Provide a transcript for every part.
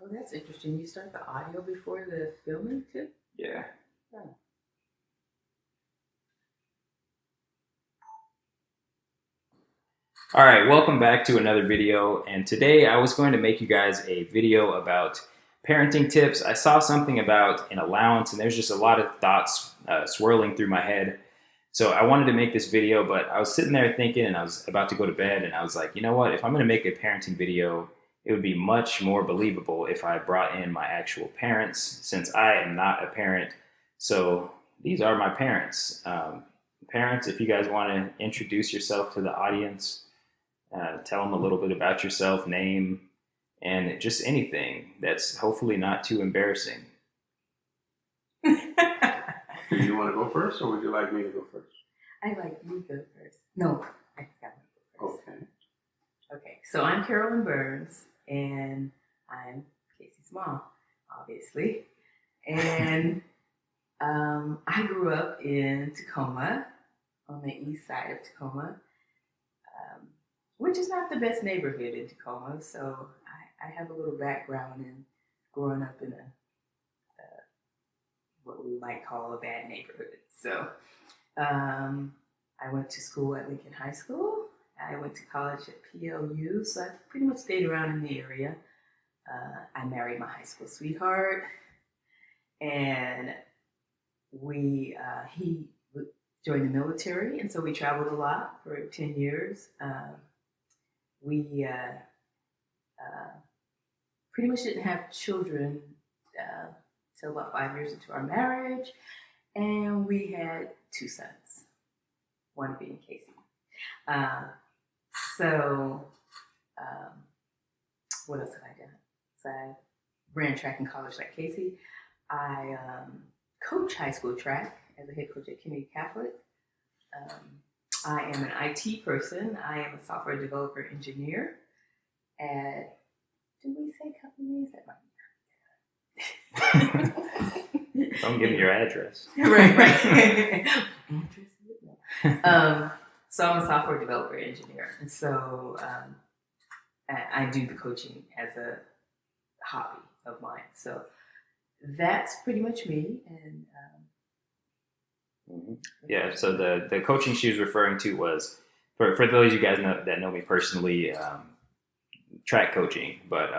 Oh, that's interesting. You start the audio before the filming too? Yeah. Oh. All right, welcome back to another video. And today I was going to make you guys a video about parenting tips. I saw something about an allowance and there's just a lot of thoughts swirling through my head. So I wanted to make this video, but I was sitting there thinking and I was about to go to bed and I was like, you know what? If I'm going to make a parenting video, it would be much more believable if I brought in my actual parents, since I am not a parent. So these are my parents. Parents, if you guys want to introduce yourself to the audience, tell them a little bit about yourself, name, and just anything that's hopefully not too embarrassing. Do you want to go first, or would you like me to go first? I'd like you to go first. No, I think I want to go first. Okay. Okay, so I'm Carolyn Burns, and I'm Casey's mom, obviously. And I grew up in Tacoma, on the east side of Tacoma, which is not the best neighborhood in Tacoma. So I have a little background in growing up in what we might call a bad neighborhood. So I went to school at Lincoln High School. I went to college at PLU, so I pretty much stayed around in the area. I married my high school sweetheart, and he joined the military, and so we traveled a lot for 10 years. We pretty much didn't have children till about 5 years into our marriage, and we had 2 sons, one being Casey. What else have I done? So I ran track in college like Casey. I coach high school track as a head coach at Kennedy Catholic. I am an IT person. I am a software developer engineer at, did we say companies? That might be. Don't give me your address. Right. So I'm a software developer engineer, and so I do the coaching as a hobby of mine. So that's pretty much me. And yeah, so the coaching she was referring to was, for those of you guys that know me personally, track coaching. But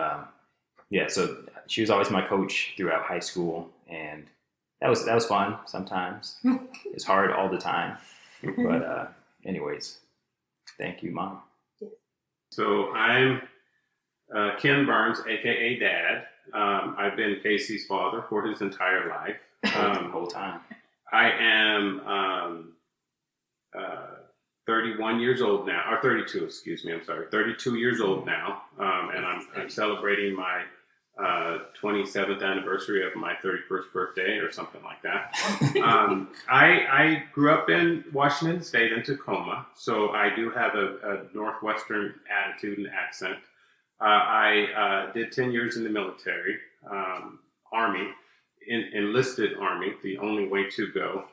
yeah, so she was always my coach throughout high school, and that was fun sometimes. It's hard all the time. But anyways, thank you, Mom. So I'm Ken Burns, aka Dad. I've been Casey's father for his entire life. The whole time. I am 31 years old now, or 32, excuse me, I'm sorry, 32 years old now, and I'm celebrating my 27th anniversary of my 31st birthday or something like that. I grew up in Washington State in Tacoma, so I do have a Northwestern attitude and accent. I did 10 years in the military, Army, enlisted Army, the only way to go.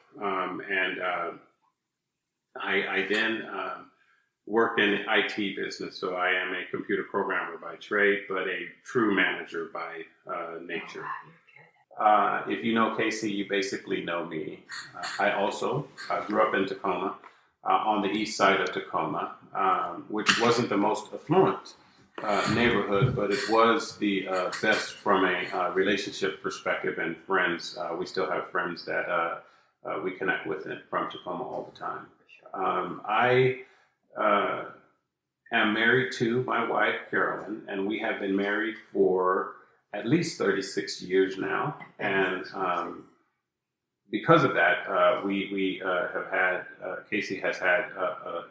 I then worked in the IT business, so I am a computer programmer by trade, but a true manager by nature. If you know Casey, you basically know me. I also grew up in Tacoma, on the east side of Tacoma, which wasn't the most affluent neighborhood, but it was the best from a relationship perspective and friends. We still have friends that we connect with from Tacoma all the time. I am married to my wife, Carolyn, and we have been married for at least 36 years now. And because of that, we have had, Casey has had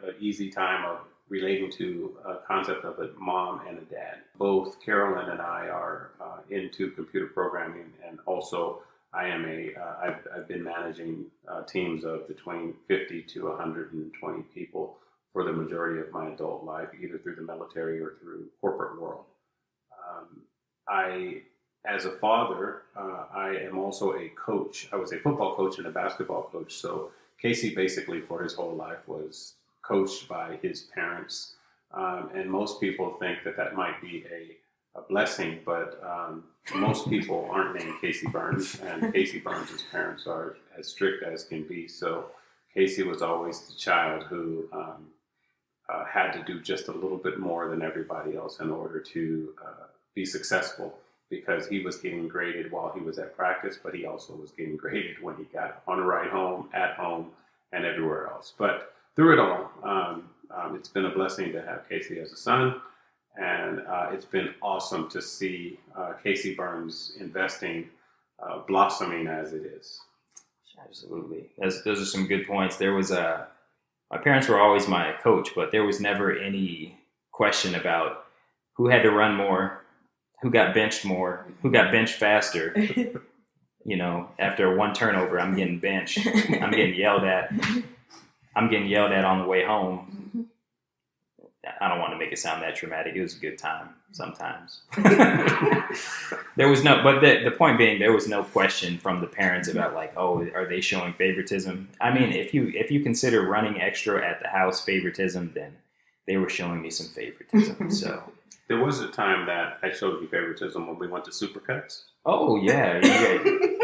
an easy time of relating to a concept of a mom and a dad. Both Carolyn and I are into computer programming, and also I've been managing teams of between 50 to 120 people for the majority of my adult life, either through the military or through corporate world. As a father, I am also a coach. I was a football coach and a basketball coach. So Casey basically for his whole life was coached by his parents. And most people think that might be a blessing, but most people aren't named Casey Burns, and Casey Burns' parents are as strict as can be. So Casey was always the child who had to do just a little bit more than everybody else in order to be successful, because he was getting graded while he was at practice, but he also was getting graded when he got on the ride home, at home, and everywhere else. But through it all, it's been a blessing to have Casey as a son, and it's been awesome to see Casey Burns investing blossoming as it is. Absolutely. Those are some good points. There was my parents were always my coach, but there was never any question about who had to run more, who got benched more, who got benched faster. You know, after one turnover, I'm getting benched. I'm getting yelled at. I'm getting yelled at on the way home. I don't want to make it sound that dramatic. It was a good time sometimes. There was no, but the point being, there was no question from the parents about like, oh, are they showing favoritism? I mean, if you consider running extra at the house favoritism, then they were showing me some favoritism. So there was a time that I showed you favoritism when we went to Supercuts. Oh yeah,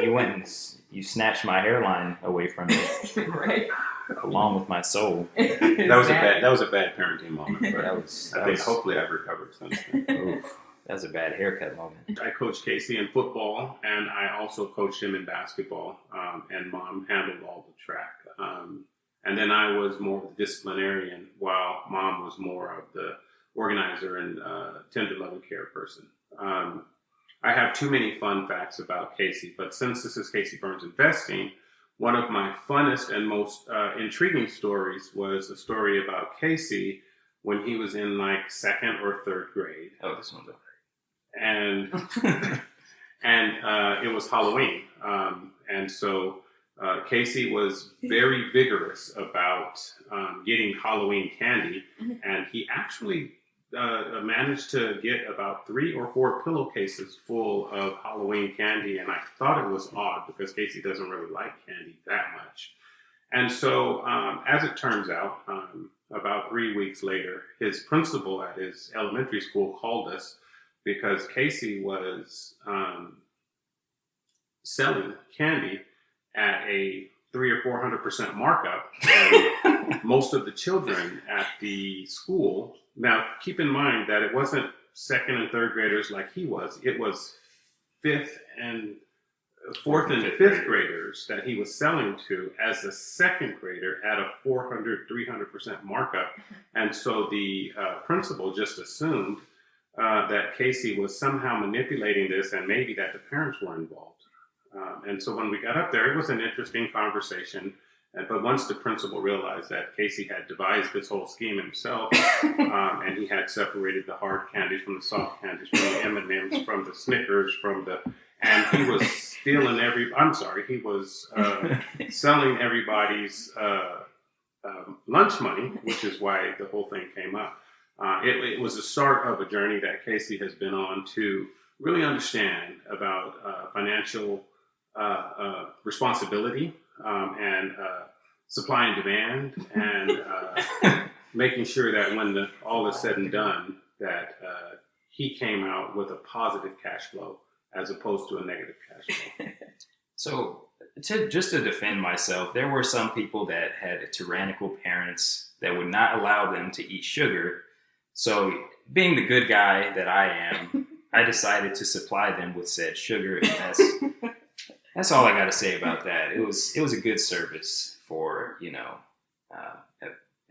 you went and you snatched my hairline away from me, Right. along with my soul. That was a bad parenting moment. But I think hopefully I've recovered since then. Oof, that was a bad haircut moment. I coached Casey in football, and I also coached him in basketball. And Mom handled all the track. And then I was more of the disciplinarian, while Mom was more of the organizer and 10 to 11 care person. I have too many fun facts about Casey, but since this is Casey Burns Investing, one of my funnest and most intriguing stories was a story about Casey when he was in like second or third grade. Oh, this one's over. And it was Halloween. And so Casey was very vigorous about getting Halloween candy, and he actually managed to get about 3 or 4 pillowcases full of Halloween candy, and I thought it was odd because Casey doesn't really like candy that much. And so, as it turns out, about 3 weeks later, his principal at his elementary school called us because Casey was selling candy at a 300 or 400% markup, and most of the children at the school. Now, keep in mind that it wasn't second and third graders like he was. It was fourth and fifth graders that he was selling to as a second grader at a 400, 300% markup. And so the principal just assumed that Casey was somehow manipulating this, and maybe that the parents were involved. And so when we got up there, it was an interesting conversation. But once the principal realized that Casey had devised this whole scheme himself, and he had separated the hard candies from the soft candies, from the M&Ms, from the Snickers, and he was stealing he was selling everybody's lunch money, which is why the whole thing came up. It was the start of a journey that Casey has been on to really understand about financial responsibility, and supply and demand, and making sure that when all is said and done, that he came out with a positive cash flow as opposed to a negative cash flow. So, just to defend myself, there were some people that had tyrannical parents that would not allow them to eat sugar. So, being the good guy that I am, I decided to supply them with said sugar, and that's all I got to say about that. It was a good service for,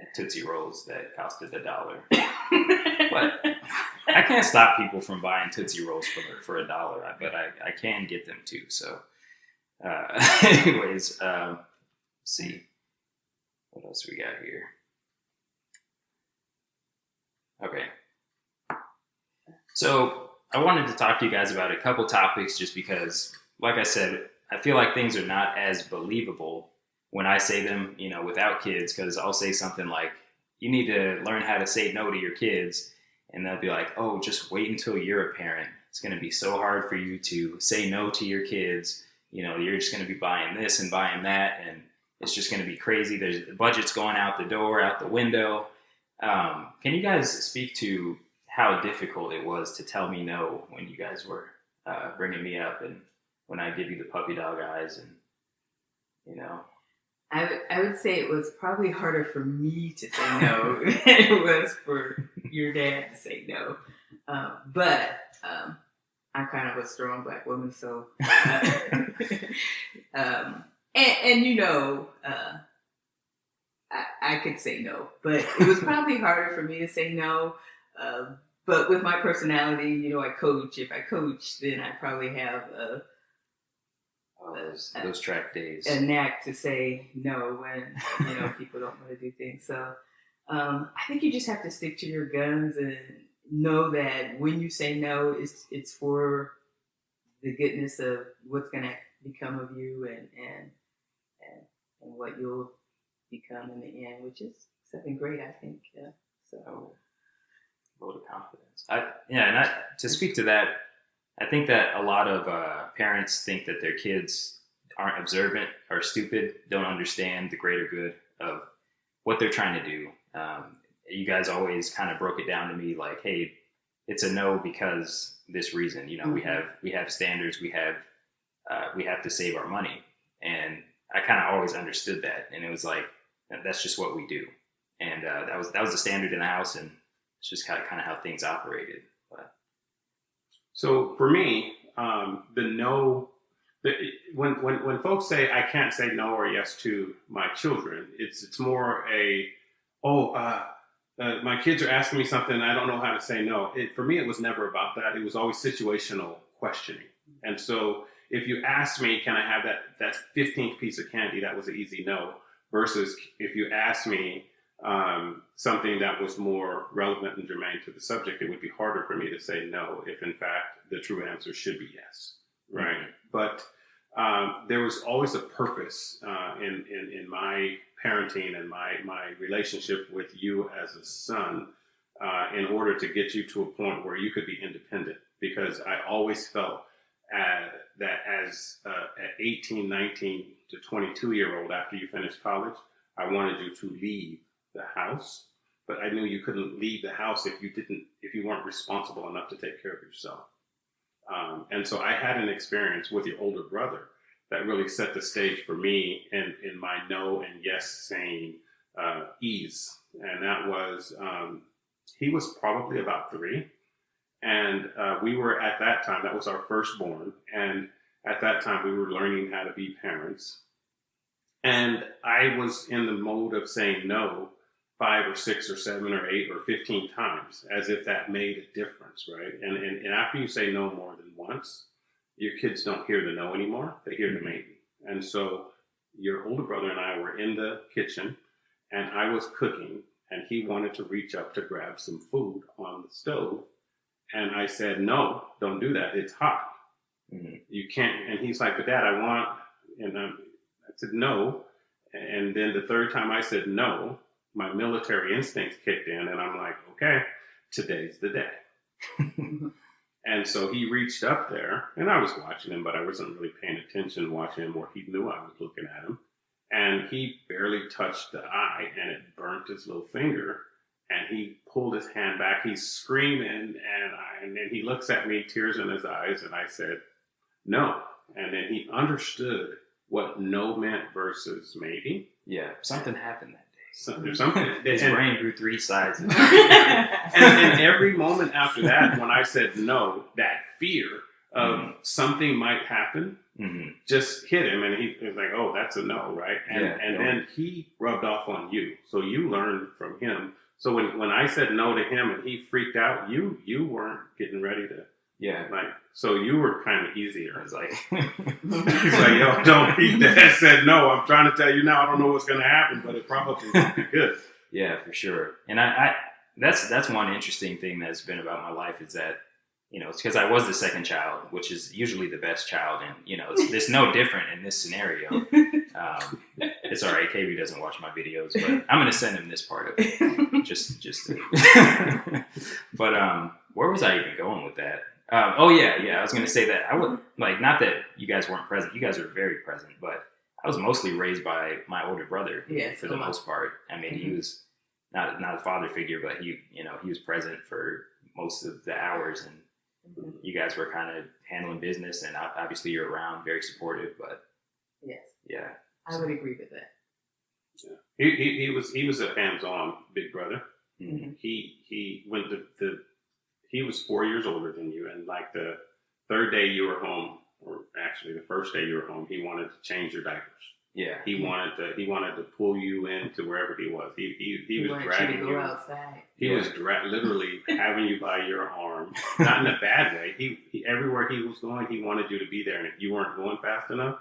at Tootsie Rolls that costed $1. But I can't stop people from buying Tootsie Rolls for $1, but I can get them too. So, anyways, let's see what else we got here. Okay, so I wanted to talk to you guys about a couple topics, just because, like I said, I feel like things are not as believable when I say them, without kids, because I'll say something like, you need to learn how to say no to your kids. And they'll be like, oh, just wait until you're a parent. It's going to be so hard for you to say no to your kids. You're just going to be buying this and buying that, and it's just going to be crazy. There's budgets going out the door, out the window. Can you guys speak to how difficult it was to tell me no when you guys were bringing me up, and when I give you the puppy dog eyes, and you know. I would say it was probably harder for me to say no than it was for your dad to say no. But I'm kind of a strong Black woman, so and you know, I could say no, but it was probably harder for me to say no. But with my personality, you know, I coach. If I coach, then I probably have those track days, a knack to say no when, you know, people don't want to do things. So I think you just have to stick to your guns and know that when you say no, it's for the goodness of what's going to become of you and what you'll become in the end, which is something great, I think. So vote of confidence. To speak to that, I think that a lot of parents think that their kids aren't observant or stupid, don't understand the greater good of what they're trying to do. You guys always kind of broke it down to me like, hey, it's a no because this reason. You know, Mm-hmm. we have standards, we have to save our money, and I kind of always understood that, and it was like that's just what we do, and that was the standard in the house, and it's just kind of how things operated. But So for me, when folks say I can't say no or yes to my children, it's more my kids are asking me something and I don't know how to say no. For me, it was never about that. It was always situational questioning. And so if you asked me, can I have that 15th piece of candy, that was an easy no. Versus if you asked me something that was more relevant and germane to the subject, it would be harder for me to say no if, in fact, the true answer should be yes, right? Mm-hmm. But there was always a purpose in my parenting and my relationship with you as a son in order to get you to a point where you could be independent. Because I always felt that as at 18, 19 to 22-year-old after you finished college, I wanted you to leave the house, but I knew you couldn't leave the house if you weren't responsible enough to take care of yourself. And so I had an experience with your older brother that really set the stage for me in my no and yes saying ease. And that was, he was probably about 3. And we were at that time, that was our firstborn. And at that time we were learning how to be parents. And I was in the mode of saying no 5 or 6 or 7 or 8 or 15 times, as if that made a difference, right? And after you say no more than once, your kids don't hear the no anymore, they hear the maybe. And so your older brother and I were in the kitchen, and I was cooking, and he wanted to reach up to grab some food on the stove. And I said, no, don't do that, it's hot. Mm-hmm. You can't. And he's like, but Dad, I want, and I said, no. And then the third time I said no, my military instincts kicked in, and I'm like, okay, today's the day. And so he reached up there, and I was watching him, but I wasn't really paying attention, watching him where he knew I was looking at him. And he barely touched the eye, and it burnt his little finger. And he pulled his hand back. He's screaming, and then he looks at me, tears in his eyes, and I said, no. And then he understood what no meant versus maybe. Yeah, something happened that day. There's something. His brain grew 3 sizes. and every moment after that, when I said no, that fear of something might happen just hit him, and he was like, "Oh, that's a no, right?" And then he rubbed off on you, so you learned from him. So when I said no to him and he freaked out, you weren't getting ready to. Yeah. So you were kind of easier. It's like, he's like, yo, don't eat that. Said, no, I'm trying to tell you now, I don't know what's going to happen, but it probably won't be good. Yeah, for sure. And I that's one interesting thing that's been about my life is that, you know, it's because I was the second child, which is usually the best child. And, you know, it's no different in this scenario. It's all right. KB doesn't watch my videos, but I'm going to send him this part of it. just to. But where was I even going with that? I was going to say that I would not that you guys weren't present. You guys were very present, but I was mostly raised by my older brother for the most part. I mean, he was not a father figure, but he was present for most of the hours, and you guys were kind of handling business, and obviously you're around, very supportive. But Yes, yeah, I would agree with that. Yeah. He was a hands-on big brother. Mm-hmm. He went he was 4 years older than you, and like the third day you were home, or actually the first day you were home, he wanted to change your diapers. yeah. He wanted to pull you into wherever he was. He was wanted dragging you to go outside. He was literally having you by your arm, not in a bad way. He everywhere he was going, he wanted you to be there, and if you weren't going fast enough,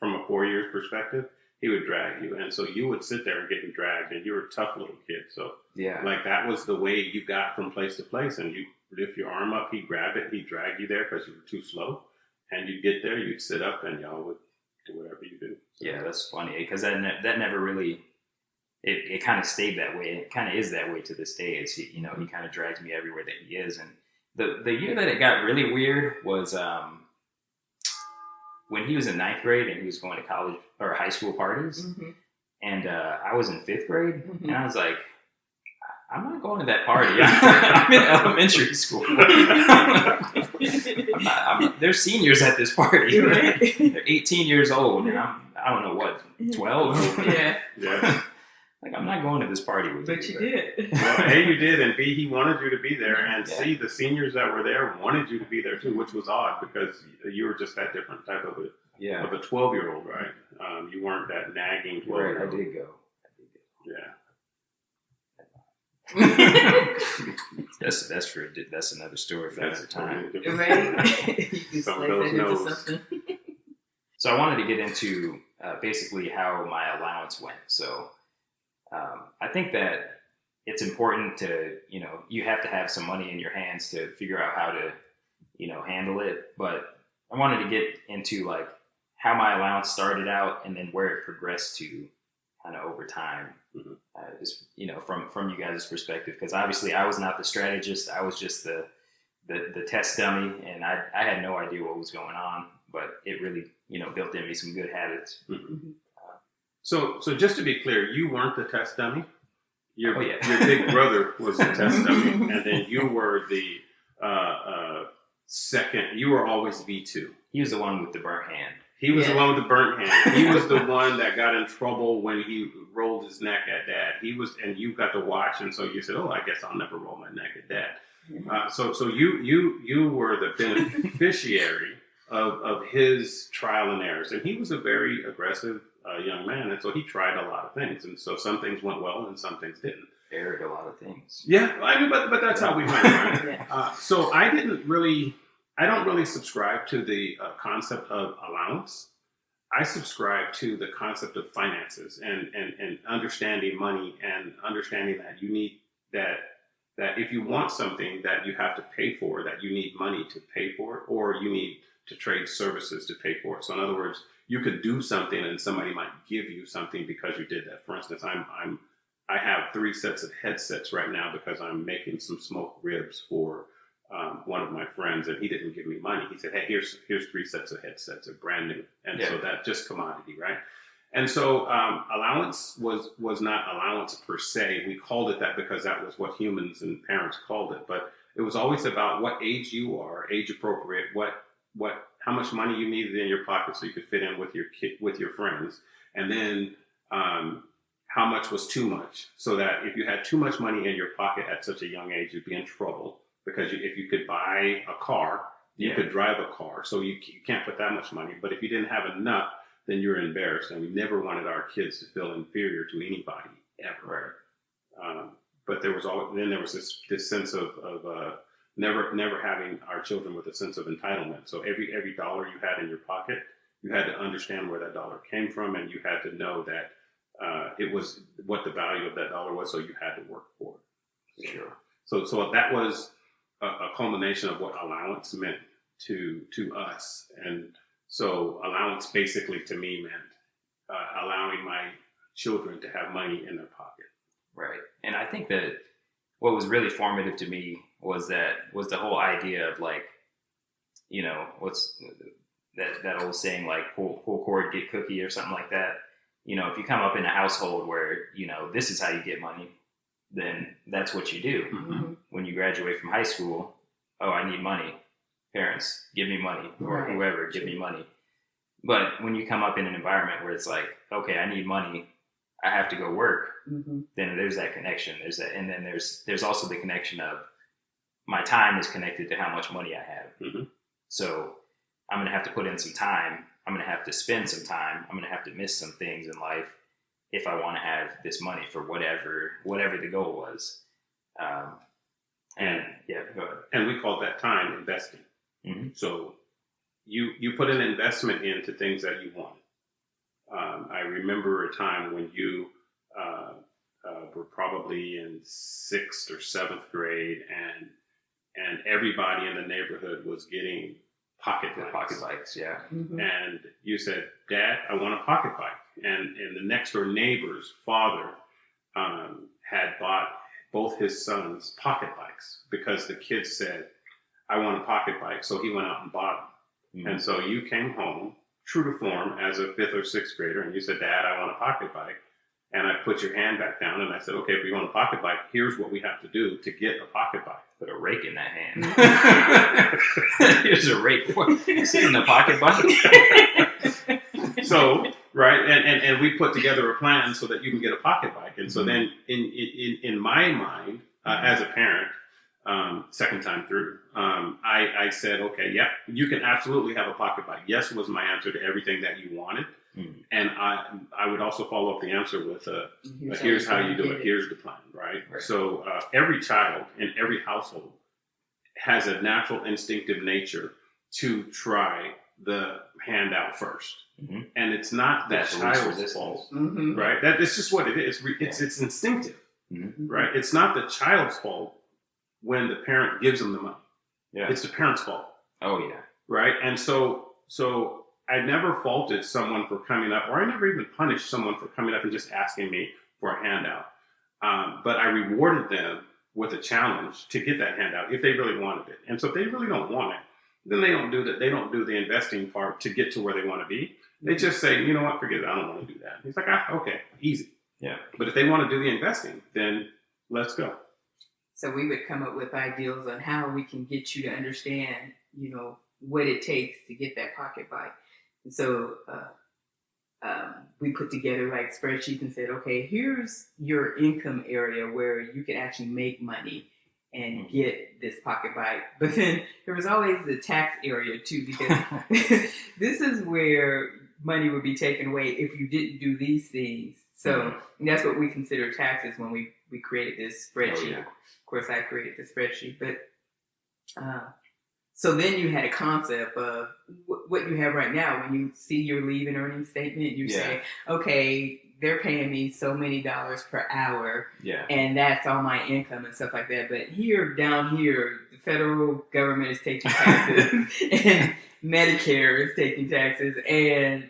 from a 4 years perspective, he would drag you, and so you would sit there and get dragged, and you were a tough little kid. So Yeah. like that was the way you got from place to place, and you lift your arm up, he'd grab it, he'd drag you there because you were too slow, and you'd get there, you'd sit up, and y'all would do whatever you do. So, Yeah, that's funny because that never really. It kind of stayed that way. It kind of is that way to this day. It's he kind of drags me everywhere that he is. And the year that it got really weird was when he was in 9th grade and he was going to college or high school parties, and I was in 5th grade, and I was like, I'm not going to that party. I'm in elementary school. They're seniors at this party. Right. They're 18 years old, and I don't know what, 12. Yeah. Like, I'm not going to this party with you. But you did. Well, A, you did, and B, he wanted you to be there, and Yeah. C, the seniors that were there wanted you to be there too, which was odd because you were just that different type of a 12-year-old, right? You weren't that nagging 12-year-old. Right, I did go. Yeah. That's another story for another time. Right? You Some of slice those it into knows. something. So I wanted to get into basically how my allowance went. So I think that it's important to, you have to have some money in your hands to figure out how to, handle it. But I wanted to get into like how my allowance started out and then where it progressed to kind of over time. Just, from you guys' perspective, because obviously I was not the strategist. I was just the test dummy, and I had no idea what was going on, but it really, built in me some good habits. So just to be clear, you weren't the test dummy. Your yeah. big brother was the test dummy, and then you were the second. You were always V2. He was the one with the burnt hand. He was the one with the burnt hand. He was the one that got in trouble when he rolled his neck at Dad. And you got to watch, and so you said, "Oh, I guess I'll never roll my neck at Dad." So you were the beneficiary of his trial and errors, and he was a very aggressive young man, and so he tried a lot of things, and so some things went well and some things didn't. Aired a lot of things. Yeah, I mean, but that's how we went. Right? So I don't really subscribe to the concept of allowance. I subscribe to the concept of finances and understanding money and understanding that you need that if you want something that you have to pay for, that you need money to pay for it, or you need to trade services to pay for it. So in other words, you could do something and somebody might give you something because you did that. For instance, I have 3 sets of headsets right now because I'm making some smoked ribs for one of my friends, and he didn't give me money. He said, "Hey, here's 3 sets of headsets, they're brand new," and so that's just commodity, right? And so allowance was not allowance per se. We called it that because that was what humans and parents called it, but it was always about what age you are, age appropriate, how much money you needed in your pocket so you could fit in with your friends, and then how much was too much, so that if you had too much money in your pocket at such a young age, you'd be in trouble. Because if you could buy a car, you could drive a car. So you can't put that much money. But if you didn't have enough, then you're embarrassed. And we never wanted our kids to feel inferior to anybody ever. But there was this sense of never having our children with a sense of entitlement. So every dollar you had in your pocket, you had to understand where that dollar came from, and you had to know that it was what the value of that dollar was. So you had to work for it. Sure. So that was a culmination of what allowance meant to us. And so allowance basically to me meant allowing my children to have money in their pocket. Right. And I think that what was really formative to me was the whole idea of like, what's that old saying, like pull cord, get cookie or something like that. If you come up in a household where, this is how you get money, then that's what you do. Mhm. When you graduate from high school, oh, I need money. Parents, give me money, or Right. whoever, give me money. But when you come up in an environment where it's like, okay, I need money, I have to go work, Mhm. then there's that connection. There's that, and then there's also the connection of my time is connected to how much money I have. Mhm. So I'm going to have to put in some time. I'm going to have to spend some time. I'm going to have to miss some things in life if I want to have this money for whatever the goal was. And yeah, go ahead. And we call that time investing. Mm-hmm. So you put an investment into things that you want. I remember a time when you were probably in 6th or 7th grade, and everybody in the neighborhood was getting pocket bikes. Yeah. Mhm. And you said, "Dad, I want a pocket bike." And the next door neighbor's father had bought both his sons pocket bikes because the kids said, "I want a pocket bike." So he went out and bought them. Mm-hmm. And so you came home, true to form, as a 5th or 6th grader, and you said, "Dad, I want a pocket bike." And I put your hand back down, and I said, "Okay, if you want a pocket bike, here's what we have to do to get a pocket bike." Put a rake in that hand. Here's a rake. Is it in the pocket bike? So, right, and we put together a plan so that you can get a pocket bike. And so then, in my mind, as a parent, second time through, I said, "Okay, yeah, you can absolutely have a pocket bike." Yes was my answer to everything that you wanted. Mm-hmm. And I would also follow up the answer with here's how you do it. Here's the plan, right? So every child in every household has a natural instinctive nature to try the handout first. Mm-hmm. And it's not the That's child's fault, Mhm. right? It's just what it is. It's instinctive, Mm-hmm. right? It's not the child's fault when the parent gives them the money. Yeah. It's the parent's fault. Oh yeah. Right. And so I never faulted someone for coming up, or I never even punished someone for coming up and just asking me for a handout. But I rewarded them with a challenge to get that handout if they really wanted it. And so if they really don't want it, then they don't do that. They don't do the investing part to get to where they want to be. They just say, "You know what, forget it. I don't want to do that." He's like, "Okay, easy." Yeah. But if they want to do the investing, then let's go. So we would come up with ideas on how we can get you to understand, what it takes to get that pocket bike. And so we put together like spreadsheets and said, okay, here's your income area where you can actually make money and get this pocket bike. But then there was always the tax area too, because this is where money would be taken away if you didn't do these things. So that's what we consider taxes when we created this spreadsheet. Oh, yeah. Of course, I created the spreadsheet, but so then you had a concept of what you have right now. When you see your leaving earnings statement, you say, okay, they're paying me so many dollars per hour, and that's all my income and stuff like that. But down here, the federal government is taking taxes, and Medicare is taking taxes, and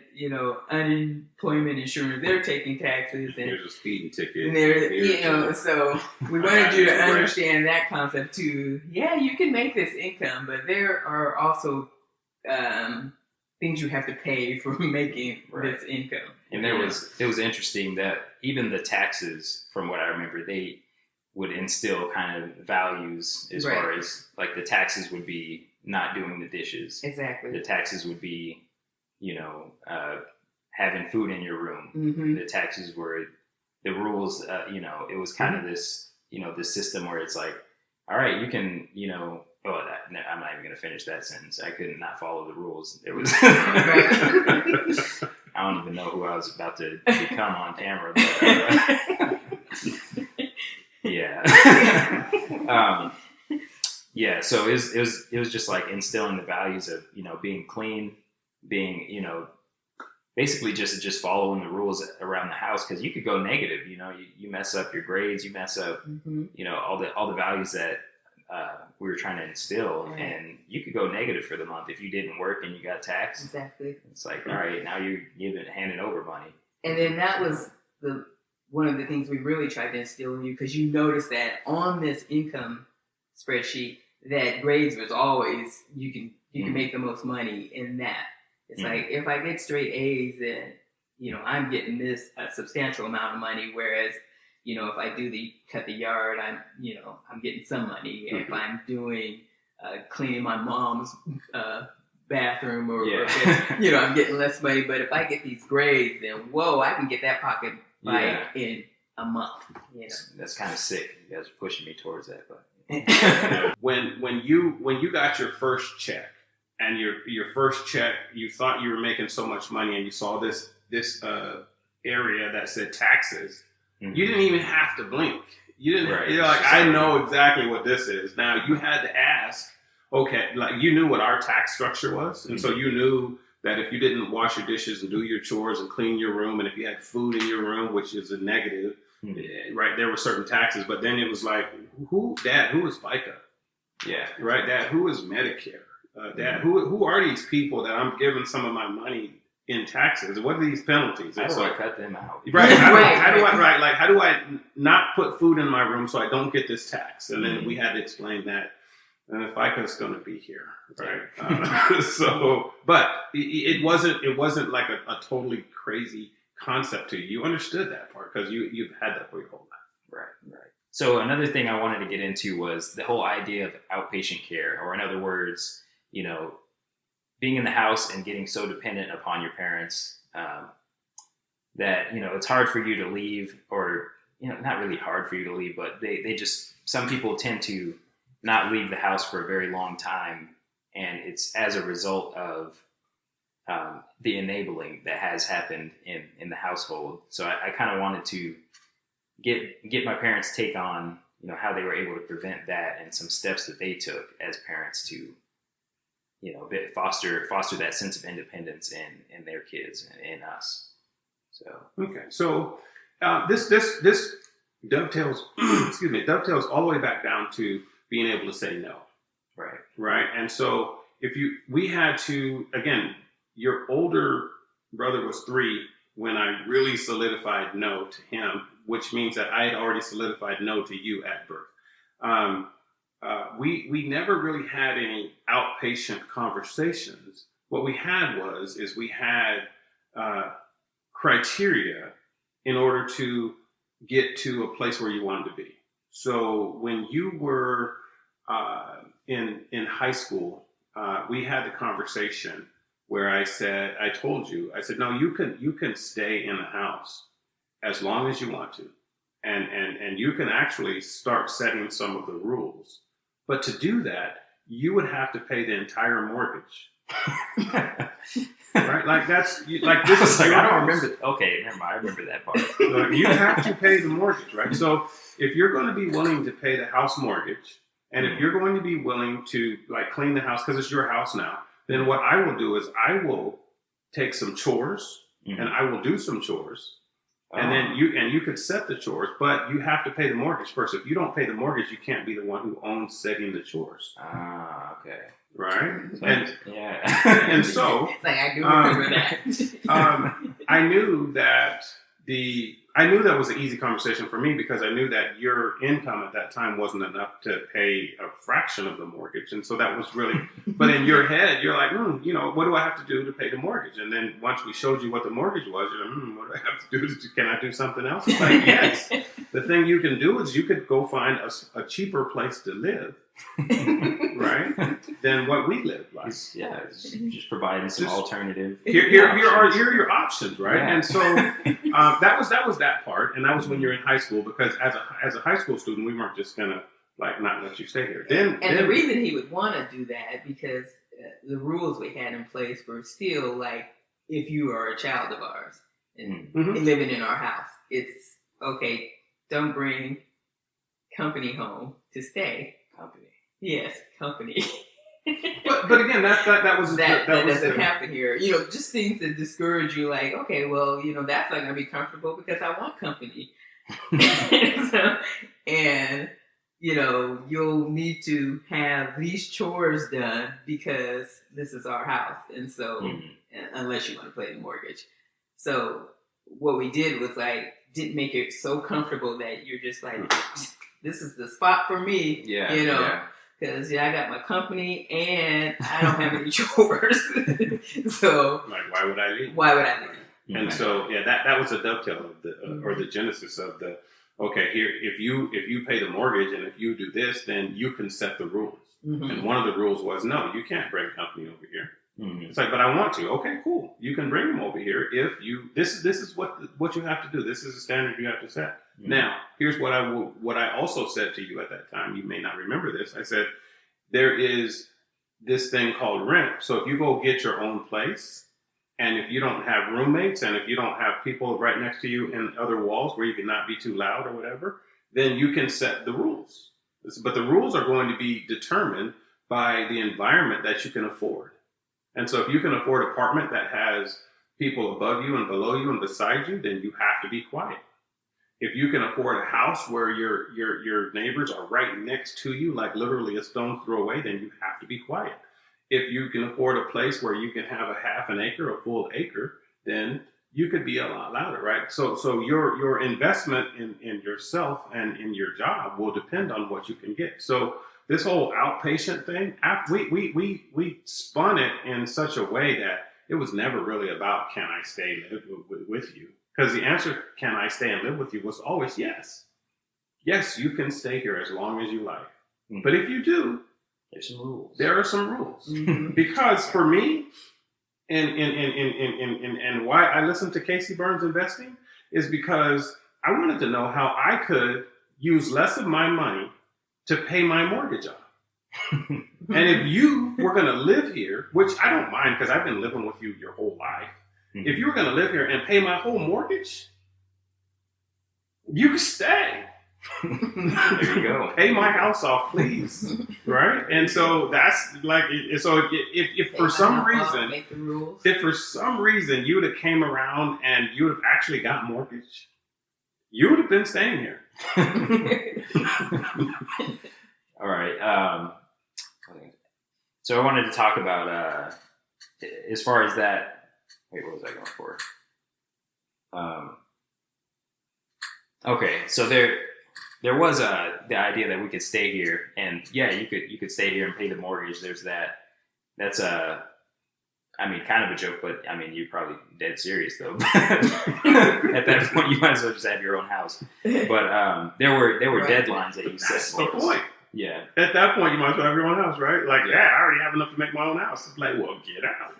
unemployment insurance, they're taking taxes, and there's a speeding ticket. and there, so we wanted you to understand that concept too. Yeah, you can make this income, but there are also things you have to pay for making this income. And it was interesting that even the taxes, from what I remember, they would instill kind of values as far as like the taxes would be not doing the dishes. Exactly. The taxes would be, having food in your room. Mm-hmm. The taxes were the rules. It was kind of this, this system where it's like, all right, you can, I'm not even going to finish that sentence. I could not follow the rules. It was. I don't even know who I was about to become on camera. But, yeah. So it was just like instilling the values of, being clean, being, basically just following the rules around the house. Cause you could go negative, you mess up your grades, you mess up, all the values that, we were trying to instill, and you could go negative for the month if you didn't work and you got taxed. Exactly. It's like, all right, now you're handing over money. And then that was one of the things we really tried to instill in you, because you noticed that on this income spreadsheet that grades was always you can make the most money in that. It's like if I get straight A's, then I'm getting a substantial amount of money, whereas if I cut the yard, I'm getting some money. Mm-hmm. If I'm doing cleaning my mom's bathroom or I'm getting less money. But if I get these grades, then whoa, I can get that pocket bike in a month. That's kind of sick. You guys are pushing me towards that, but when you got your first check, and your first check, you thought you were making so much money, and you saw this area that said taxes. Mm-hmm. You didn't even have to blink. You didn't. Right. You're like, I know exactly what this is. Now you had to ask. Okay, like you knew what our tax structure was, and so you knew that if you didn't wash your dishes and do your chores and clean your room, and if you had food in your room, which is a negative, right, there were certain taxes. But then it was like, Dad, who is FICA? Yeah. Right, Dad, who is Medicare? Dad, who are these people that I'm giving some of my money in taxes? What are these penalties? How do I cut them out? Right. How do I not put food in my room so I don't get this tax? And then we had to explain that. And FICA's going to be here, right? But it wasn't like a totally crazy concept to you. You understood that part because you've had that for your whole life. Right. So another thing I wanted to get into was the whole idea of outpatient care, or in other words, being in the house and getting so dependent upon your parents that, it's hard for you to leave, or, not really hard for you to leave, but they just, some people tend to not leave the house for a very long time. And it's as a result of the enabling that has happened in the household. So I kind of wanted to get my parents' take on, how they were able to prevent that and some steps that they took as parents to, foster that sense of independence in their kids and in us. So okay, so this dovetails dovetails all the way back down to being able to say no. Right. And so we had to, again, your older brother was 3 when I really solidified no to him, which means that I had already solidified no to you at birth. We never really had any outpatient conversations. What we had we had criteria in order to get to a place where you wanted to be. So when you were in high school, we had the conversation where I told you, no, you can stay in the house as long as you want to, and you can actually start setting some of the rules. But to do that, you would have to pay the entire mortgage. Right? Like this is like, I don't remember. Okay, never mind. I remember that part. So you have to pay the mortgage, right? So if you're going to be willing to pay the house mortgage, and if you're going to be willing to clean the house because it's your house now, then what I will do is I will take some chores and I will do some chores. And then you could set the chores, but you have to pay the mortgage first. If you don't pay the mortgage, you can't be the one who owns setting the chores. Okay. Right? So, and so it's like, I do remember that. I knew that was an easy conversation for me because I knew that your income at that time wasn't enough to pay a fraction of the mortgage. And so that was really, but in your head, you're like, what do I have to do to pay the mortgage? And then once we showed you what the mortgage was, you're like, what do I have to do? Can I do something else? It's like, yes. The thing you can do is you could go find a cheaper place to live, right, than what we live like. Just providing some alternative. Here are your options, right? Yeah. And so that was that part, and that was when you're in high school, because as a high school student, we weren't just gonna not let you stay here. Then the reason he would want to do that because the rules we had in place were still if you are a child of ours and living in our house, it's okay. Don't bring company home to stay. Company. Yes, company. but again, that was that doesn't happen here. Just things that discourage you. Okay, well, that's not gonna be comfortable because I want company. You'll need to have these chores done because this is our house, and so unless you want to pay the mortgage. So what we did was didn't make it so comfortable that you're just this is the spot for me. Because I got my company and I don't have any chores. So why would I leave? Why would I leave? And so that was a dovetail of the or the genesis of okay, here, if you pay the mortgage and if you do this, then you can set the rules. Mm-hmm. And one of the rules was, no, you can't bring company over here. Mhm. It's like, but I want to. Okay, cool. You can bring them over here if you. This is what you have to do. This is the standard you have to set. Mhm. Now, here's what I also said to you at that time. You may not remember this. I said there is this thing called rent. So if you go get your own place, and if you don't have roommates, and if you don't have people right next to you in other walls where you cannot be too loud or whatever, then you can set the rules. But the rules are going to be determined by the environment that you can afford. And so if you can afford an apartment that has people above you and below you and beside you, then you have to be quiet. If you can afford a house where your neighbors are right next to you, like literally a stone's throw away, then you have to be quiet. If you can afford a place where you can have a half an acre, a full acre, then you could be a lot louder, right? So your investment in yourself and in your job will depend on what you can get. So this whole outpatient thing, we spun it in such a way that it was never really about, can I stay live with you? Because the answer, can I stay and live with you, was always yes. Yes, you can stay here as long as you like. Mm-hmm. But if you do, There's some rules. there are some rules. Mm-hmm. Because for me, and why I listened to Casey Burns Investing is because I wanted to know how I could use less of my money to pay my mortgage off. And if you were going to live here, which I don't mind because I've been living with you your whole life, Mhm. if you were going to live here and pay my whole mortgage, you could stay. There you go. Pay my house off, please. Right? And so that's like, so if for some reason, make the rules. if for some reason you would have came around and you would have actually got mortgage, you would have been staying here. All right. So I wanted to talk about as far as that. Wait, what was I going for? Okay, so there was the idea that we could stay here, and yeah, you could stay here and pay the mortgage. There's that. That's I mean, kind of a joke, but I mean, you're probably dead serious though. At that point, you might as well just have your own house. But there were Right. deadlines that you set That's the for us. point. Yeah. At that point, you might as well have your own house, right? Like, yeah, I already have enough to make my own house. It's like, well, get out.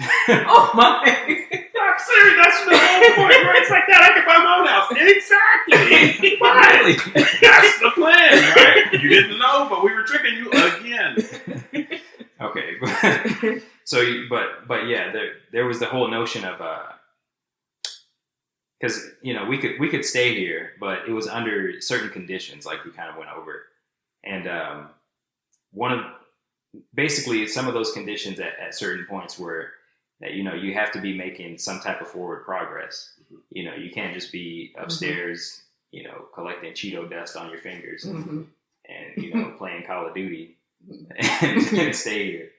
Oh my! I'm serious. That's the whole point, right? It's like that. I can buy my own house. Exactly. Right. That's the plan, right? You didn't know, but we were tricking you again. Okay. But yeah, there was the whole notion of because we could stay here, but it was under certain conditions, like we kind of went over, and basically some of those conditions at certain points were that you have to be making some type of forward progress. You can't just be upstairs, collecting Cheeto dust on your fingers Mm-hmm. Mm-hmm. and playing Call of Duty and stay here.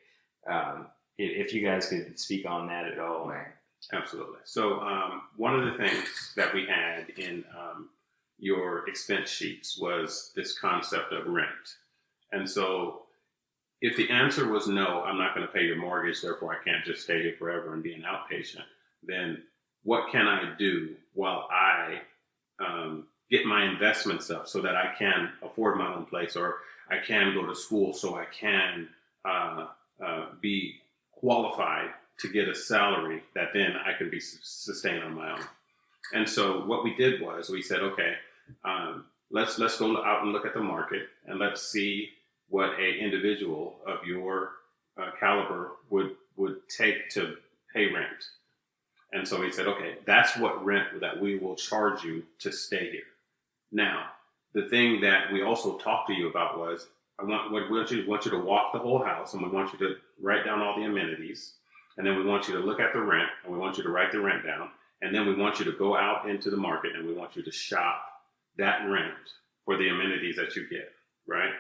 If you guys could speak on that at all. Right. Absolutely. So one of the things that we had in your expense sheets was this concept of rent. And so if the answer was no, I'm not going to pay your mortgage, therefore I can't just stay here forever and be an outpatient, then what can I do while I get my investments up so that I can afford my own place, or I can go to school so I can be qualified to get a salary that then I can be sustained on my own. And so what we did was we said, okay, let's go out and look at the market and let's see what a individual of your caliber would take to pay rent. And so we said, okay, that's what rent that we will charge you to stay here. Now, the thing that we also talked to you about was, we want you to walk the whole house, and we want you to write down all the amenities, and then we want you to look at the rent, and we want you to write the rent down, and then we want you to go out into the market, and we want you to shop that rent for the amenities that you get, right?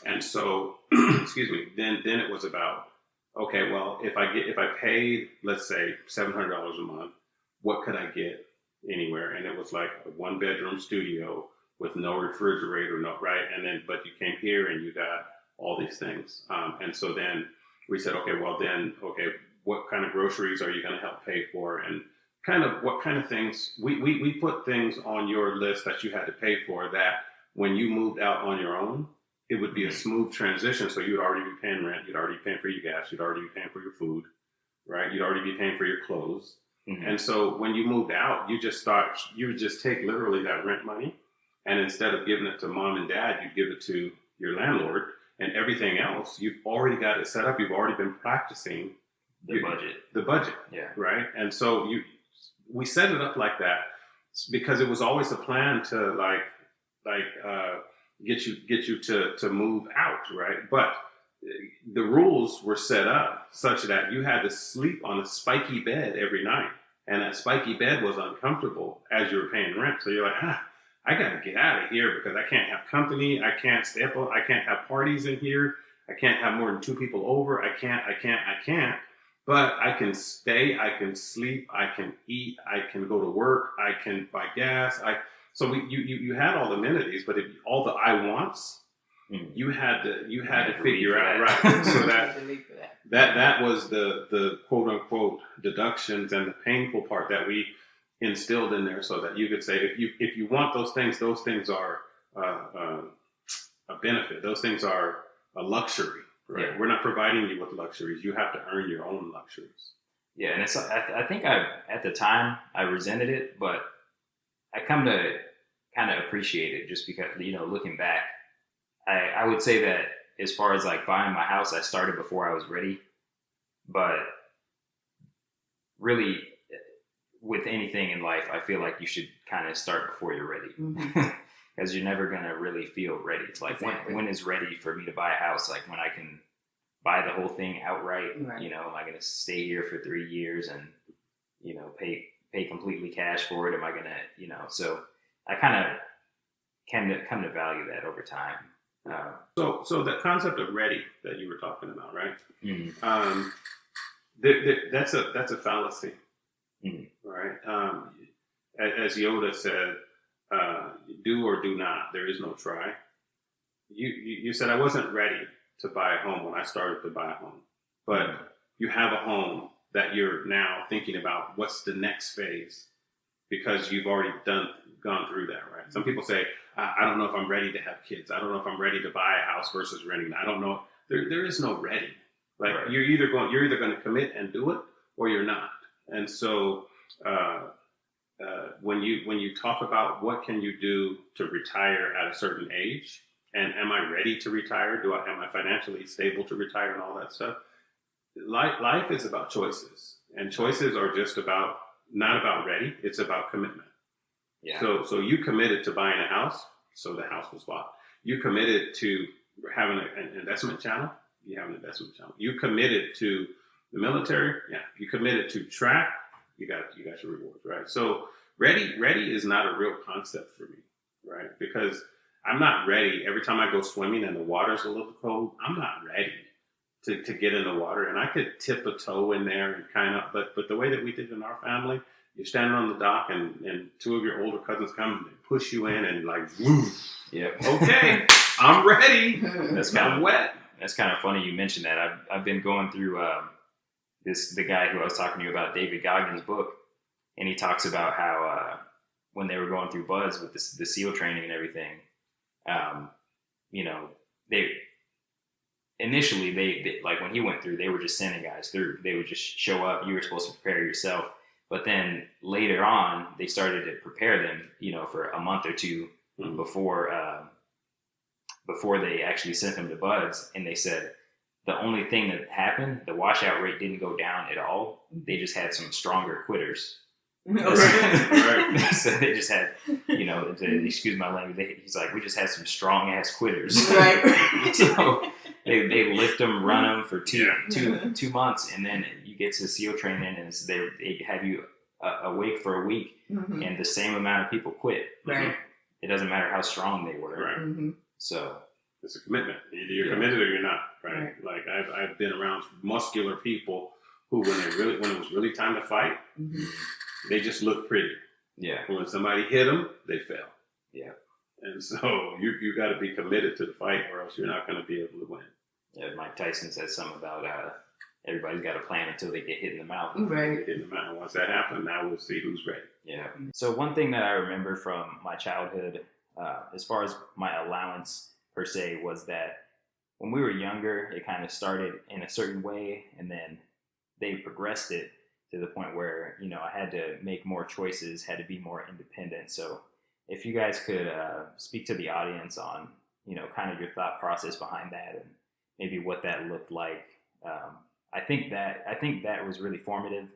And so, excuse me, then it was about, okay, well, if I paid, let's say, $700 a month, what could I get anywhere? And it was like a 1-bedroom studio with no refrigerator, right? And then, but you came here and you got all these things. And so then we said, okay, what kind of groceries are you going to help pay for, and kind of what kind of things we put things on your list that you had to pay for that when you moved out on your own, it would be a smooth transition. So you'd already be paying rent, you'd already be paying for your gas, you'd already be paying for your food, right? You'd already be paying for your clothes. Mm-hmm. And so when you moved out, you would just take literally that rent money, and instead of giving it to mom and dad, you give it to your landlord, and everything else, you've already got it set up. You've already been practicing the budget, yeah, right? And so we set it up like that because it was always a plan to get you to move out, right? But the rules were set up such that you had to sleep on a spiky bed every night, and that spiky bed was uncomfortable as you were paying rent. So you're like, I got to get out of here because I can't have company. I can't stay up. I can't have parties in here. I can't have more than 2 people over. I can't. But I can stay. I can sleep. I can eat. I can go to work. I can buy gas. So you had all the amenities, but all the I wants, you had to figure out, right? So that was the quote unquote deductions and the painful part that we instilled in there, so that you could say if you want those things are a benefit. Those things are a luxury, right? Yeah. We're not providing you with luxuries. You have to earn your own luxuries. Yeah, and I think at the time I resented it, but I come to kind of appreciate it just because, looking back, I would say that as far as like buying my house, I started before I was ready, but really with anything in life, I feel like you should kind of start before you're ready, because you're never going to really feel ready. It's like, exactly. when is ready for me to buy a house? Like when I can buy the whole thing outright, right. Am I going to stay here for 3 years and, pay completely cash for it? Am I going to, so I kind of come to value that over time. So the concept of ready that you were talking about, right? Mm-hmm. That's a fallacy, right? As Yoda said, do or do not. There is no try. You said I wasn't ready to buy a home when I started to buy a home, but you have a home that you're now thinking about what's the next phase, because you've already gone through that, right? Some people say, I don't know if I'm ready to have kids. I don't know if I'm ready to buy a house versus renting. I don't know. There is no ready. Like right. You're either going to commit and do it, or you're not. And so when you talk about what can you do to retire at a certain age, and am I ready to retire? Am I financially stable to retire and all that stuff? Life is about choices, and choices are just not about ready. It's about commitment. Yeah. So you committed to buying a house, so the house was bought. You committed to having an investment channel. You have an investment channel. You committed to the military. Yeah. You committed to track. You got your rewards, right? So ready is not a real concept for me, right? Because I'm not ready. Every time I go swimming and the water's a little cold, I'm not ready to get in the water. And I could tip a toe in there and kind of, but the way that we did in our family, you're standing on the dock and 2 of your older cousins come and they push you in and like, woo. Yep. Okay, I'm ready. I'm wet. That's kind of funny you mentioned that. I've been going through the guy who I was talking to you about, David Goggins' book, and he talks about how when they were going through BUD/S with the SEAL training and everything, they initially like when he went through, they were just sending guys through. They would just show up. You were supposed to prepare yourself. But then later on, they started to prepare them, for a month or 2 before they actually sent them to BUD/S. And they said the only thing that happened, the washout rate didn't go down at all. They just had some stronger quitters. Right. So they just had, excuse my language, he's like, we just had some strong ass quitters. Right. So they lift them, run them for two months, and then you get to SEAL training, and they have you awake for a week, and the same amount of people quit. Right. It doesn't matter how strong they were. Right. Mm-hmm. So it's a commitment. Either you're committed or you're not. Right. Like I've been around muscular people who, when it was really time to fight, they just look pretty. Yeah. When somebody hit them, they fell. Yeah. And so you got to be committed to the fight, or else you're not going to be able to win. Yeah, Mike Tyson said something about everybody's got a plan until they get hit in the mouth. Right. It didn't matter. Once that happened, now we'll see who's ready. Yeah. So one thing that I remember from my childhood, as far as my allowance per se, was that when we were younger, it kind of started in a certain way, and then they progressed it to the point where, you know, I had to make more choices, had to be more independent. So if you guys could speak to the audience on, you know, kind of your thought process behind that and maybe what that looked like. I think that was really formative,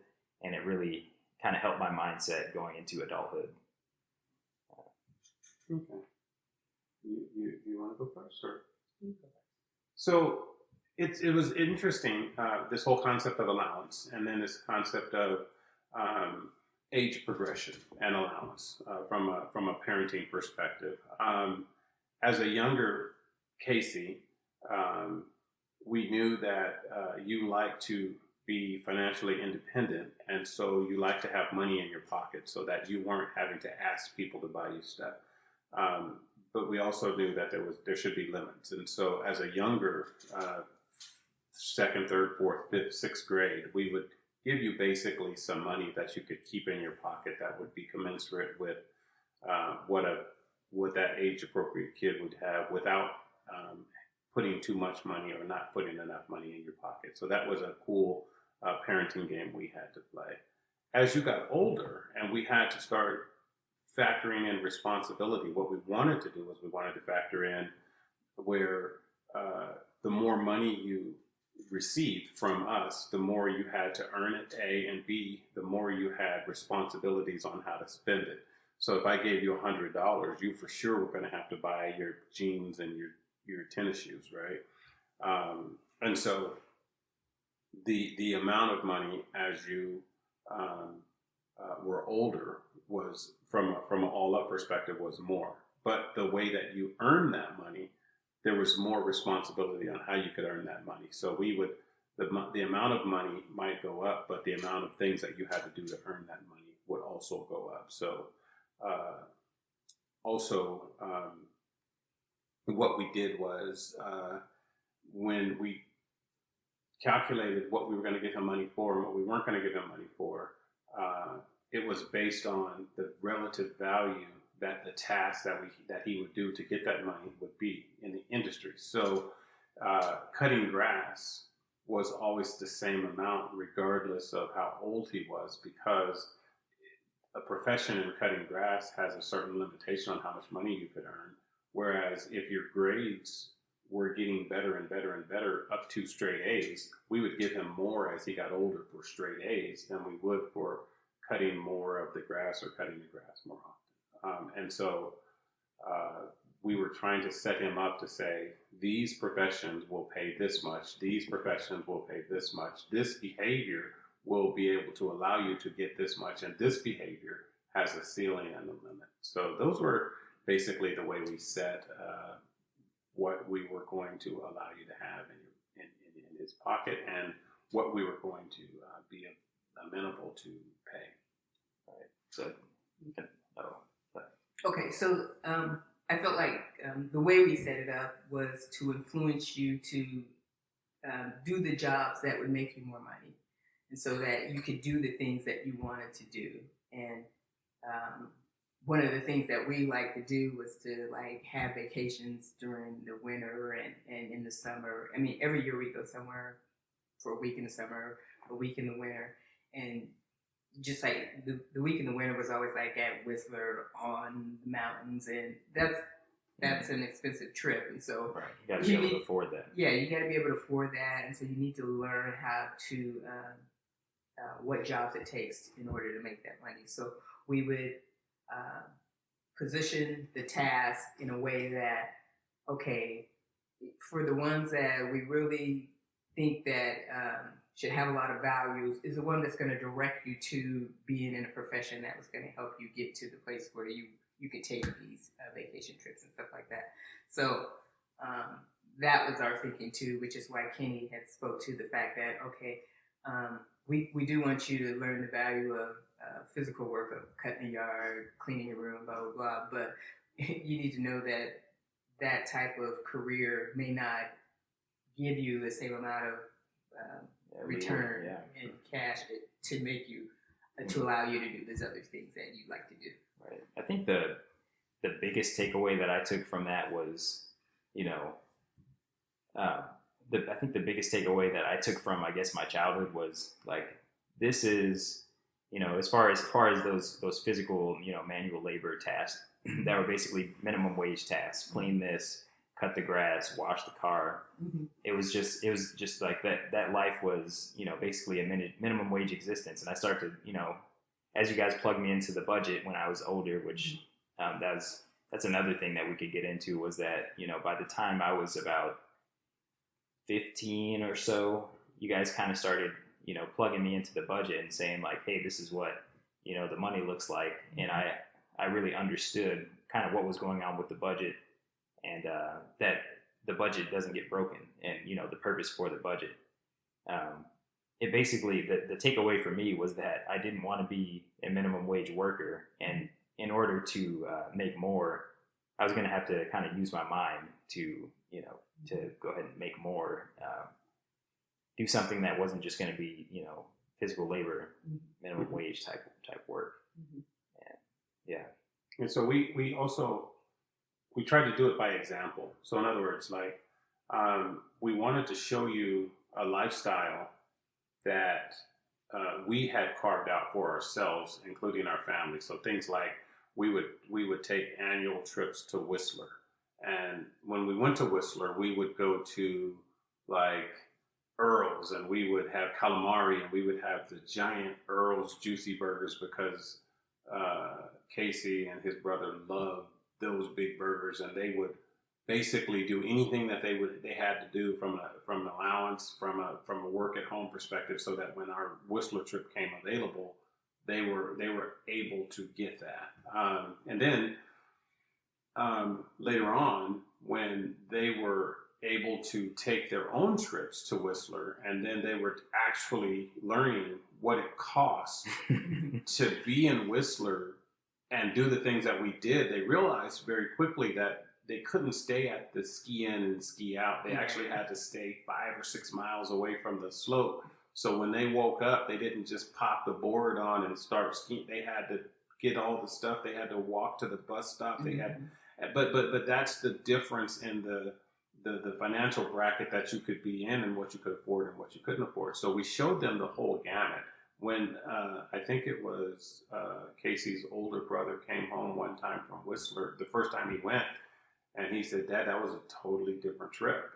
and it really kind of helped my mindset going into adulthood. Okay. You want to go first, or? So it was interesting, this whole concept of allowance, and then this concept of age progression and allowance from a parenting perspective. As a younger Casey, we knew that you like to be financially independent, and so you like to have money in your pocket so that you weren't having to ask people to buy you stuff. But we also knew that there should be limits, and so as a younger second, third, fourth, fifth, sixth grade, we would give you basically some money that you could keep in your pocket that would be commensurate with what that age appropriate kid would have without putting too much money or not putting enough money in your pocket. So that was a cool parenting game we had to play. As you got older and we had to start factoring in responsibility, what we wanted to do was we wanted to factor in where the more money you received from us, the more you had to earn it, A, and B, the more you had responsibilities on how to spend it. So if I gave you $100, you for sure were going to have to buy your jeans and your tennis shoes, right? And so the amount of money as you were older was, from an all-up perspective, was more. But the way that you earn that money, there was more responsibility on how you could earn that money. So we would, the amount of money might go up, but the amount of things that you had to do to earn that money would also go up. So what we did was when we calculated what we were going to give him money for and what we weren't going to give him money for, it was based on the relative value that the task that he would do to get that money would be in the industry. So cutting grass was always the same amount regardless of how old he was, because a profession in cutting grass has a certain limitation on how much money you could earn. Whereas if your grades were getting better and better and better up to straight A's, we would give him more as he got older for straight A's than we would for cutting more of the grass or cutting the grass more often. And so we were trying to set him up to say, these professions will pay this much, these professions will pay this much, this behavior will be able to allow you to get this much, and this behavior has a ceiling and a limit. So those were basically the way we set what we were going to allow you to have in his pocket and what we were going to be amenable to pay. Right. So, Okay, so I felt like the way we set it up was to influence you to do the jobs that would make you more money, and so that you could do the things that you wanted to do. And one of the things that we like to do was to like have vacations during the winter and in the summer. I mean, every year we go somewhere for a week in the summer, a week in the winter, and just like the week in the winter was always like at Whistler on the mountains, and that's an expensive trip, and so right. You got to be able to afford that. Yeah, you got to be able to afford that, and so you need to learn how to what jobs it takes in order to make that money. So we would position the task in a way that, okay, for the ones that we really think that should have a lot of values, is the one that's going to direct you to being in a profession that was going to help you get to the place where you could take these vacation trips and stuff like that. So that was our thinking too, which is why Kenny had spoke to the fact that, okay, we do want you to learn the value of physical work, of cutting the yard, cleaning your room, blah, blah, blah, but you need to know that that type of career may not give you the same amount of return Yeah. in cash to make you to allow you to do these other things that you like to do. Right. I think the biggest takeaway that I took from that was, I think the biggest takeaway that I took from, I guess, my childhood was like, this is, as far as those physical, manual labor tasks that were basically minimum wage tasks, clean this, cut the grass, wash the car. Mm-hmm. It was just like that life was, basically a minimum wage existence. And I started, as you guys plugged me into the budget when I was older, which that's another thing that we could get into, was that, by the time I was about 15 or so, you guys kind of started, plugging me into the budget and saying like, hey, this is what, the money looks like. And I really understood kind of what was going on with the budget, and that the budget doesn't get broken, and, the purpose for the budget. It basically, the takeaway for me was that I didn't want to be a minimum wage worker. And in order to make more, I was going to have to kind of use my mind to, to go ahead and make more, do something that wasn't just going to be, physical labor, minimum wage type work. Mm-hmm. Yeah. And so we also tried to do it by example. So in other words, like, we wanted to show you a lifestyle that we had carved out for ourselves, including our family. So things like we would take annual trips to Whistler, and when we went to Whistler, we would go to like Earl's, and we would have calamari, and we would have the giant Earl's juicy burgers because Casey and his brother loved those big burgers, and they would basically do anything that they had to do from an allowance, from a work at home perspective, so that when our Whistler trip came available, they were able to get that. And then later on, when they were able to take their own trips to Whistler, and then they were actually learning what it costs to be in Whistler and do the things that we did, they realized very quickly that they couldn't stay at the ski in and ski out. They actually had to stay 5 or 6 miles away from the slope. So when they woke up, they didn't just pop the board on and start skiing. They had to get all the stuff. They had to walk to the bus stop. They had, but that's the difference in the financial bracket that you could be in, and what you could afford and what you couldn't afford. So we showed them the whole gamut. When I think it was Casey's older brother came home one time from Whistler, the first time he went, and he said, "Dad, that was a totally different trip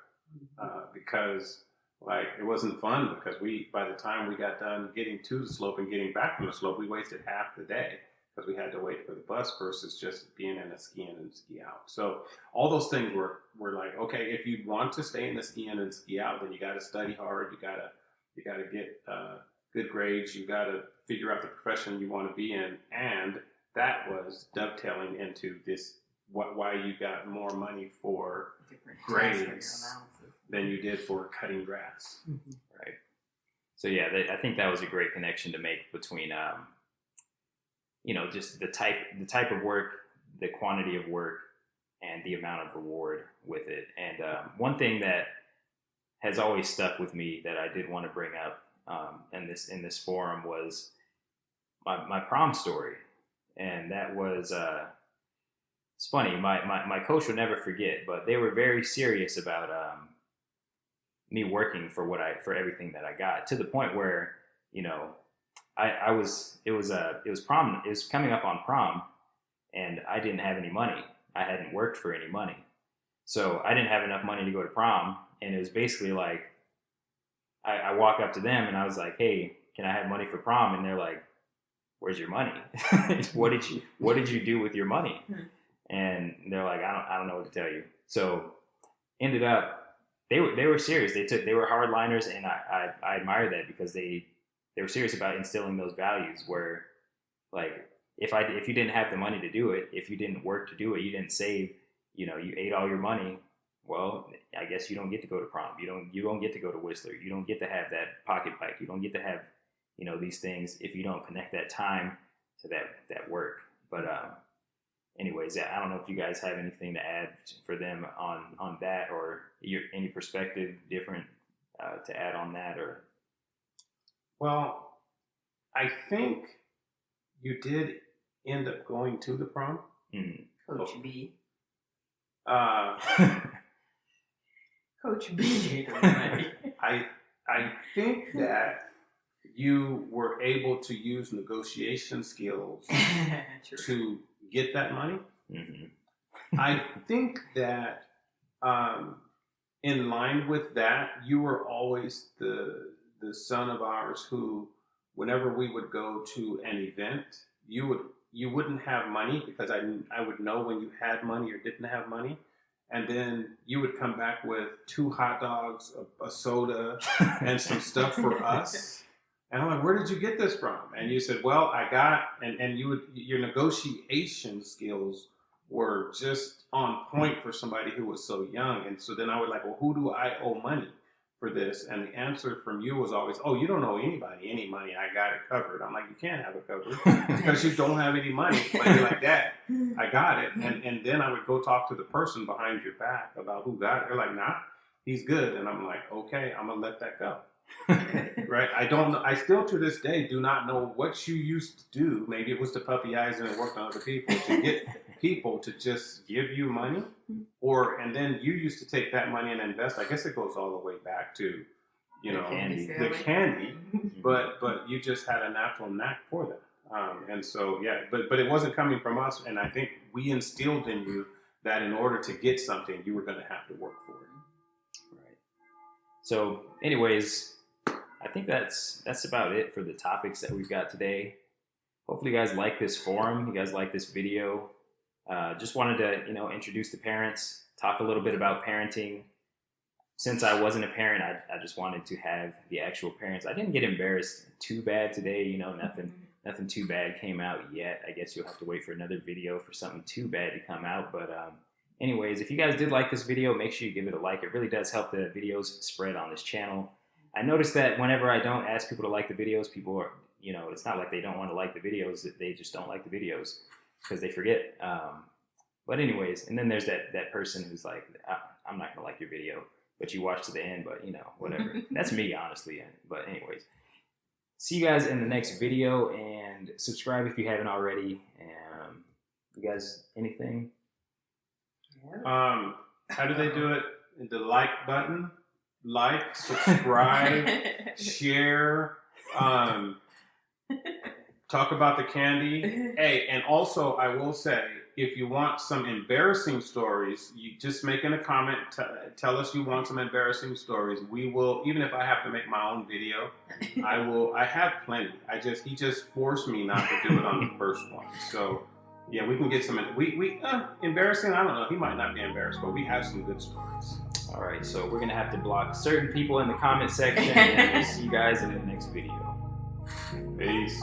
because like it wasn't fun, because by the time we got done getting to the slope and getting back from the slope, we wasted half the day because we had to wait for the bus versus just being in a ski in and ski out." So all those things were like, okay, if you want to stay in the ski in and ski out, then you got to study hard. You got to get good grades. You got to figure out the profession you want to be in, and that was dovetailing into this. Why you got more money for Different grades than you did for cutting grass, right? So yeah, I think that was a great connection to make between, just the type of work, the quantity of work, and the amount of reward with it. And one thing that has always stuck with me that I did want to bring up in this forum was my prom story, and that was. It's funny, my coach will never forget, but they were very serious about me working for everything that I got, to the point where, it was prom, it was coming up on prom, and I didn't have any money. I hadn't worked for any money. So I didn't have enough money to go to prom, and it was basically like, I walk up to them and I was like, "Hey, can I have money for prom?" And they're like, "Where's your money? What did you do with your money?" And they're like, I don't know what to tell you. So ended up, they were serious. They were hardliners, and I admire that, because they were serious about instilling those values where, like, if you didn't have the money to do it, if you didn't work to do it, you didn't save, you ate all your money, well, I guess you don't get to go to prom. You don't get to go to Whistler. You don't get to have that pocket bike. You don't get to have, these things if you don't connect that time to that work. But anyways, I don't know if you guys have anything to add for them on that, or any perspective different to add on that, or. Well, I think you did end up going to the prom. Coach B. Coach B. I think that you were able to use negotiation skills to get that money. I think that in line with that, you were always the son of ours who, whenever we would go to an event, you wouldn't have money because I would know when you had money or didn't have money. And then you would come back with 2 hot dogs, a soda, and some stuff for us. And I'm like, where did you get this from? And you said, well, I got, and your negotiation skills were just on point for somebody who was so young. And so then I would like, well, who do I owe money for this? And the answer from you was always, oh, you don't owe anybody any money. I got it covered. I'm like, you can't have it covered because you don't have any money. But you're like, Dad, I got it. And then I would go talk to the person behind your back about who got it. They're like, nah, he's good. And I'm like, okay, I'm going to let that go. Right? I still to this day do not know what you used to do. Maybe it was the puppy eyes and it worked on other people to get people to just give you money, and then you used to take that money and invest. I guess it goes all the way back to, the candy, but you just had a natural knack for that. And so, yeah, but it wasn't coming from us. And I think we instilled in you that in order to get something, you were going to have to work for it. Right. So anyways, I think that's about it for the topics that we've got today. Hopefully you guys like this forum. You guys like this video. Just wanted to, introduce the parents, talk a little bit about parenting. Since I wasn't a parent, I just wanted to have the actual parents. I didn't get embarrassed too bad today. Nothing too bad came out yet. I guess you'll have to wait for another video for something too bad to come out. But anyways, if you guys did like this video, make sure you give it a like. It really does help the videos spread on this channel. I noticed that whenever I don't ask people to like the videos, people are, it's not like they don't want to like the videos, they just don't like the videos because they forget. But anyways, and then there's that person who's like, I'm not going to like your video, but you watch to the end, but whatever. That's me, honestly. But anyways, see you guys in the next video and subscribe if you haven't already. You guys, anything? How do they do it? The like button? Like, subscribe, share, talk about the candy. Hey, and also I will say, if you want some embarrassing stories, you just make in a comment, tell us you want some embarrassing stories. We will, even if I have to make my own video, I have plenty. He just forced me not to do it on the first one. So yeah, we can get some, embarrassing, I don't know, he might not be embarrassed, but we have some good stories. All right, so we're going to have to block certain people in the comment section, and we'll see you guys in the next video. Peace.